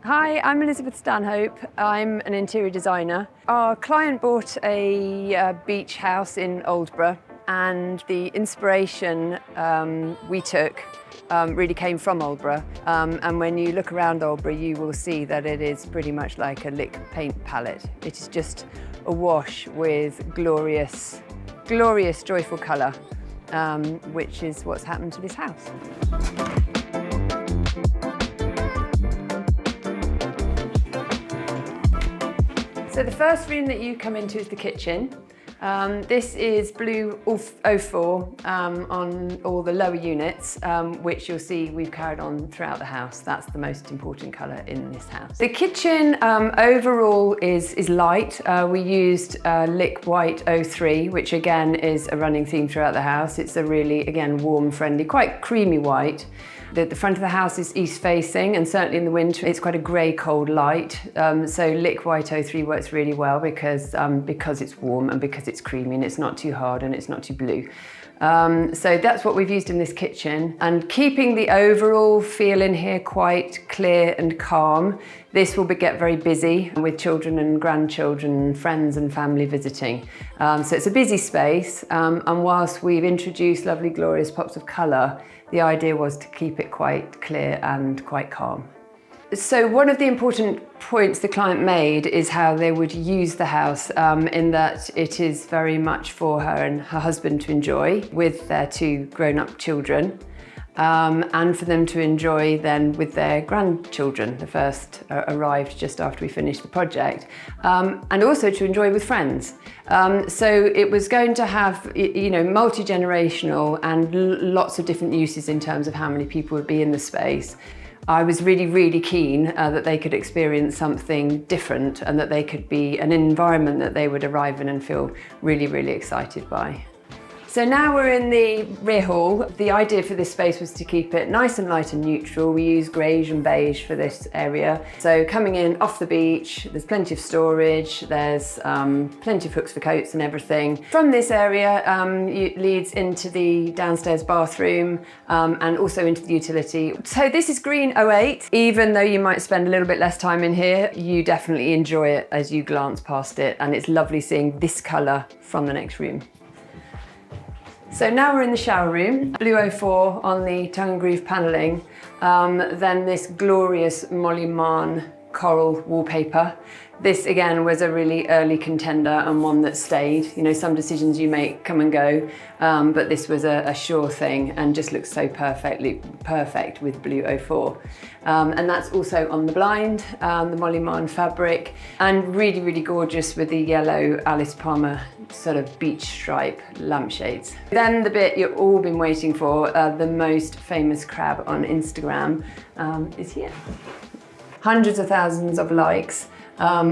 Hi, I'm Elizabeth Stanhope. I'm an interior designer. Our client bought a beach house in Aldeburgh, and the inspiration we took really came from Aldeburgh. And when you look around Aldeburgh, you will see that it is pretty much like a lick paint palette. It is just awash with glorious, joyful colour, which is what's happened to this house. So the first room that you come into is the kitchen. This is blue 04 on all the lower units, which you'll see we've carried on throughout the house. That's the most important colour in this house. The kitchen overall is light. We used Lick White 03, which again is a running theme throughout the house. It's a really, again, warm, friendly, quite creamy white. The front of the house is east facing, and certainly in the winter it's quite a grey cold light. So Lick White 03 works really well because it's warm and because it's creamy and it's not too hard and it's not too blue. So that's what we've used in this kitchen, and keeping the overall feel in here quite clear and calm. This will get very busy with children and grandchildren, friends and family visiting. So it's a busy space, and whilst we've introduced lovely glorious pops of colour, the idea was to keep it quite clear and quite calm. So one of the important points the client made is how they would use the house, in that it is very much for her and her husband to enjoy with their two grown-up children, and for them to enjoy then with their grandchildren. The first arrived just after we finished the project, and also to enjoy with friends. So it was going to have, multi-generational and lots of different uses in terms of how many people would be in the space. I was really keen that they could experience something different and that they could be an environment that they would arrive in and feel really excited by. So now we're in the rear hall. The idea for this space was to keep it nice and light and neutral. We use greige and beige for this area. So coming in off the beach, there's plenty of storage, there's plenty of hooks for coats and everything. From this area, it leads into the downstairs bathroom and also into the utility. So this is green 08. Even though you might spend a little bit less time in here, you definitely enjoy it as you glance past it, and it's lovely seeing this colour from the next room. So now we're in the shower room, blue 04 on the tongue and groove panelling, then this glorious Molly Marn coral wallpaper. This again was a really early contender and one that stayed. Some decisions you make come and go, but this was a sure thing and just looks so perfect with blue 04. And that's also on the blind, the Molly Marn fabric, and really gorgeous with the yellow Alice Palmer sort of beach stripe lampshades. Then the bit you've all been waiting for, the most famous crab on Instagram, is here. Hundreds of thousands of likes,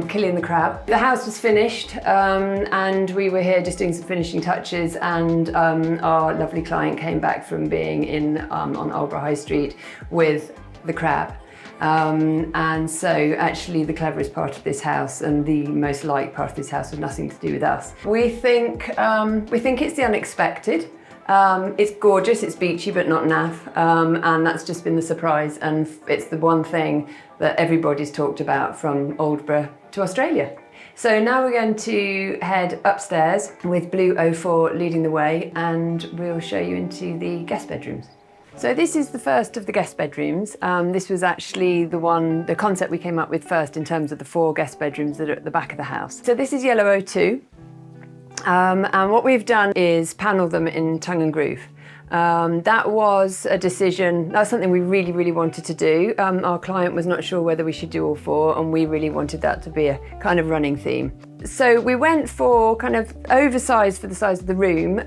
killing the crab. The house was finished, and we were here just doing some finishing touches, and our lovely client came back from being in on Aldeburgh High Street with the crab. And so actually the cleverest part of this house and the most liked part of this house was nothing to do with us. We think it's the unexpected. It's gorgeous, it's beachy but not naff, and that's just been the surprise, and it's the one thing that everybody's talked about from Aldeburgh to Australia. So now we're going to head upstairs with blue 04 leading the way, and we'll show you into the guest bedrooms. So this is the first of the guest bedrooms. This was actually the concept we came up with first in terms of the 4 guest bedrooms that are at the back of the house. So this is yellow 02. And what we've done is panel them in tongue and groove. That was a decision, that's something we really wanted to do. Our client was not sure whether we should do all 4, and we really wanted that to be a kind of running theme. So we went for kind of oversized for the size of the room,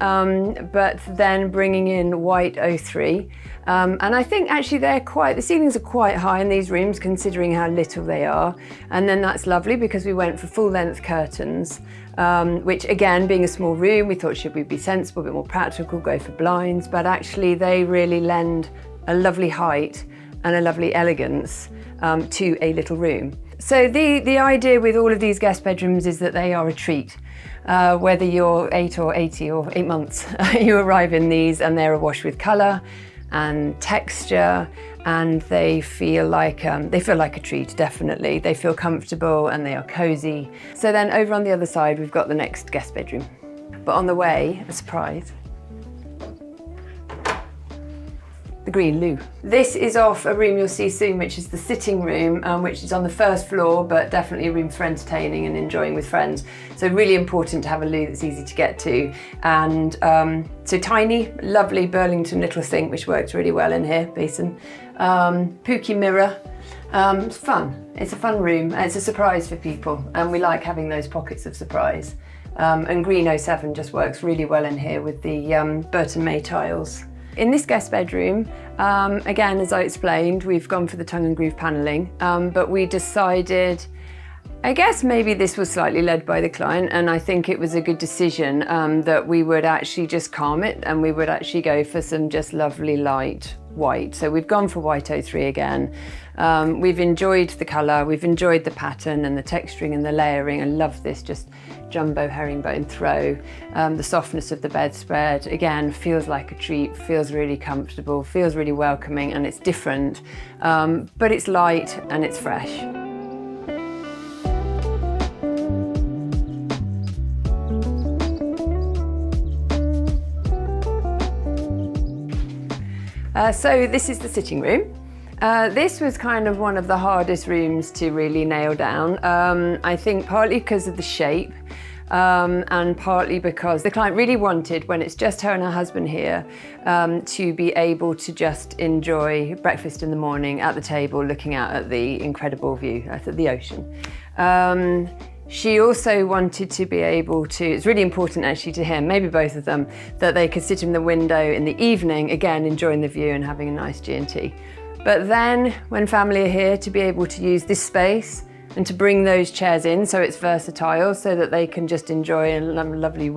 but then bringing in white 03. And I think actually the ceilings are quite high in these rooms considering how little they are. And then that's lovely because we went for full length curtains, which again, being a small room, we thought should we be sensible, a bit more practical, go for blinds, but actually they really lend a lovely height and a lovely elegance to a little room. So the idea with all of these guest bedrooms is that they are a treat. Whether you're 8 or 80 or 8 months, you arrive in these and they're awash with colour, and texture, and they feel like a treat, definitely. They feel comfortable and they are cozy. So then over on the other side, we've got the next guest bedroom. But on the way, a surprise. The green loo. This is off a room you'll see soon, which is the sitting room, which is on the first floor, but definitely a room for entertaining and enjoying with friends. So really important to have a loo that's easy to get to. And so tiny, lovely Burlington little sink, which works really well in here, basin. Pooky mirror. It's fun. It's a fun room. It's a surprise for people, and we like having those pockets of surprise. And green 07 just works really well in here with the Burton May tiles. In this guest bedroom, again, as I explained, we've gone for the tongue and groove panelling, but we decided, I guess maybe this was slightly led by the client, and I think it was a good decision that we would actually just calm it and we would actually go for some just lovely light white. So we've gone for white 03 again. We've enjoyed the colour, we've enjoyed the pattern and the texturing and the layering. I love this just jumbo herringbone throw. The softness of the bedspread, again, feels like a treat, feels really comfortable, feels really welcoming, and it's different, but it's light and it's fresh. So this is the sitting room. This was kind of one of the hardest rooms to really nail down. I think partly because of the shape, and partly because the client really wanted, when it's just her and her husband here, to be able to just enjoy breakfast in the morning at the table, looking out at the incredible view at the ocean. She also wanted to be able to, it's really important actually to him, maybe both of them, that they could sit in the window in the evening, again, enjoying the view and having a nice G&T. But then, when family are here, to be able to use this space and to bring those chairs in so it's versatile, so that they can just enjoy a lovely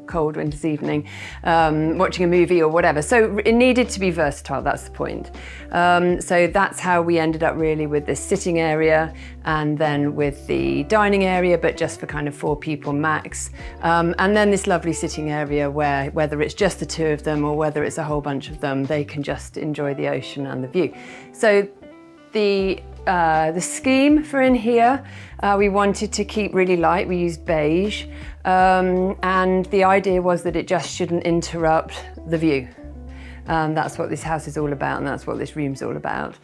cold winter's evening, watching a movie or whatever. So it needed to be versatile, that's the point. So that's how we ended up really with this sitting area, and then with the dining area, but just for kind of 4 people max. And then this lovely sitting area where, whether it's just the 2 of them or whether it's a whole bunch of them, they can just enjoy the ocean and the view. So the scheme for in here, we wanted to keep really light. We used beige, and the idea was that it just shouldn't interrupt the view. That's what this house is all about, and that's what this room's all about.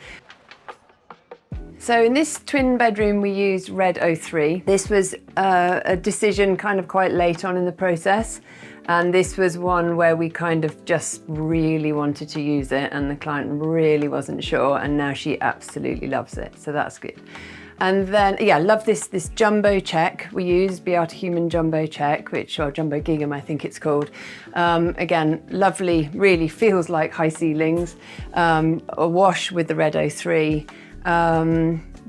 So in this twin bedroom, we used red 03. This was a decision kind of quite late on in the process. And this was one where we kind of just really wanted to use it, and the client really wasn't sure, and now she absolutely loves it, so that's good. And then, yeah, love this jumbo check we used, Beata Human Jumbo Check, or Jumbo Gingham, I think it's called. Again, lovely, really feels like high ceilings. A wash with the red 03.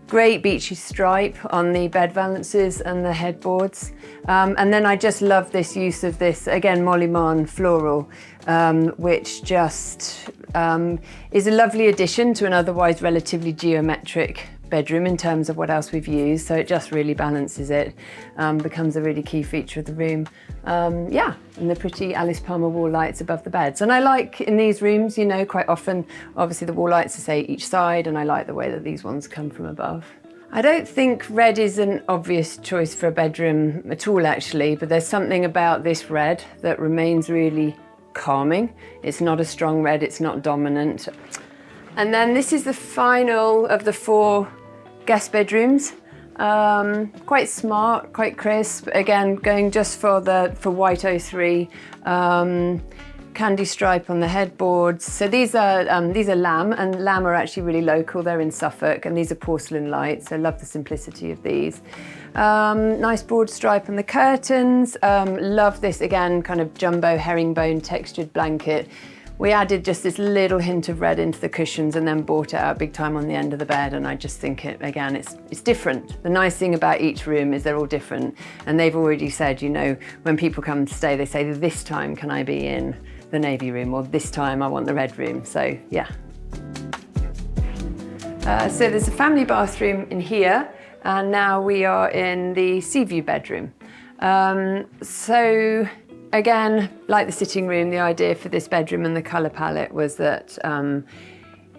Great beachy stripe on the bed valances and the headboards. And then I just love this use of this, again, Molly-Marn floral, which just is a lovely addition to an otherwise relatively geometric bedroom in terms of what else we've used. So it just really balances it, becomes a really key feature of the room. Yeah, and the pretty Alice Palmer wall lights above the beds. And I like in these rooms, you know, quite often, obviously the wall lights are, say, each side, and I like the way that these ones come from above. I don't think red is an obvious choice for a bedroom at all, actually, but there's something about this red that remains really calming. It's not a strong red, it's not dominant. And then this is the final of the 4 guest bedrooms. Quite smart, quite crisp. Again, going just for white 03. Candy stripe on the headboards. So these are lamb, and lamb are actually really local. They're in Suffolk, and these are porcelain lights. I love the simplicity of these. Nice broad stripe on the curtains. Love this, again, kind of jumbo herringbone textured blanket. We added just this little hint of red into the cushions and then brought it out big time on the end of the bed, and I just think it's different. The nice thing about each room is they're all different, and they've already said, you know, when people come to stay, they say, this time can I be in the navy room, or this time I want the red room, so yeah. So there's a family bathroom in here, and now we are in the sea view bedroom. So Again, like the sitting room, the idea for this bedroom and the colour palette was that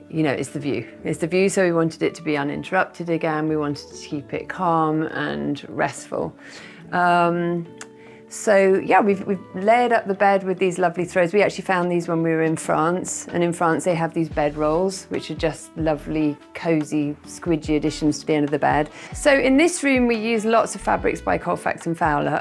you know, it's the view. It's the view, so we wanted it to be uninterrupted again. We wanted to keep it calm and restful. So yeah, we've layered up the bed with these lovely throws. We actually found these when we were in France, and in France they have these bed rolls, which are just lovely, cosy, squidgy additions to the end of the bed. So in this room we use lots of fabrics by Colfax and Fowler.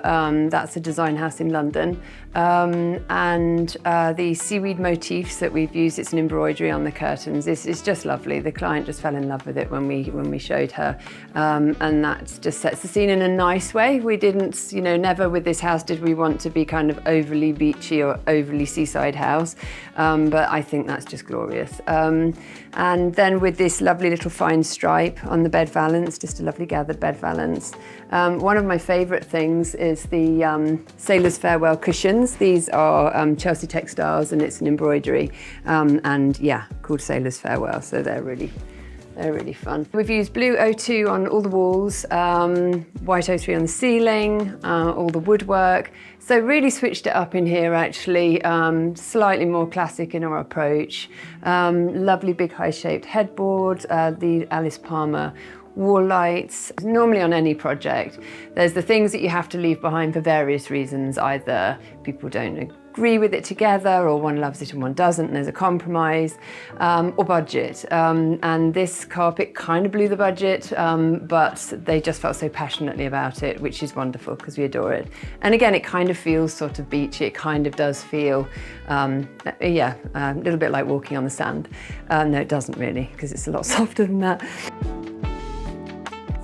That's a design house in London. And the seaweed motifs that we've used, it's an embroidery on the curtains. It's just lovely. The client just fell in love with it when we showed her. And that just sets the scene in a nice way. We didn't, you know, never with this house did we want to be kind of overly beachy or overly seaside house, but I think that's just glorious. And then with this lovely little fine stripe on the bed valance, just a lovely gathered bed valance. One of my favourite things is the Sailor's Farewell cushions. These are Chelsea Textiles, and it's an embroidery, and yeah, called Sailor's Farewell, so they're really fun. We've used blue O2 on all the walls, white O3 on the ceiling, all the woodwork. So really switched it up in here actually, slightly more classic in our approach. Lovely big high-shaped headboard, the Alice Palmer wall lights. Normally on any project, there's the things that you have to leave behind for various reasons. Either people don't agree with it together, or one loves it and one doesn't, and there's a compromise, or budget. And this carpet kind of blew the budget, but they just felt so passionately about it, which is wonderful because we adore it. And again, it kind of feels sort of beachy. It kind of does feel, yeah, a little bit like walking on the sand. No, it doesn't really, because it's a lot softer than that.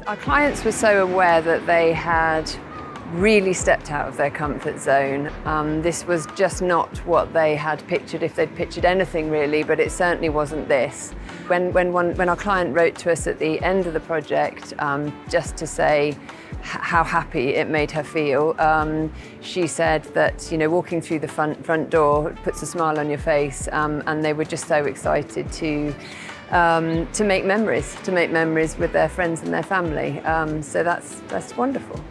Our clients were so aware that they had really stepped out of their comfort zone. This was just not what they had pictured, if they'd pictured anything really, but it certainly wasn't this. When our client wrote to us at the end of the project, just to say how happy it made her feel, she said that, you know, walking through the front door puts a smile on your face, and they were just so excited to make memories with their friends and their family. So that's wonderful.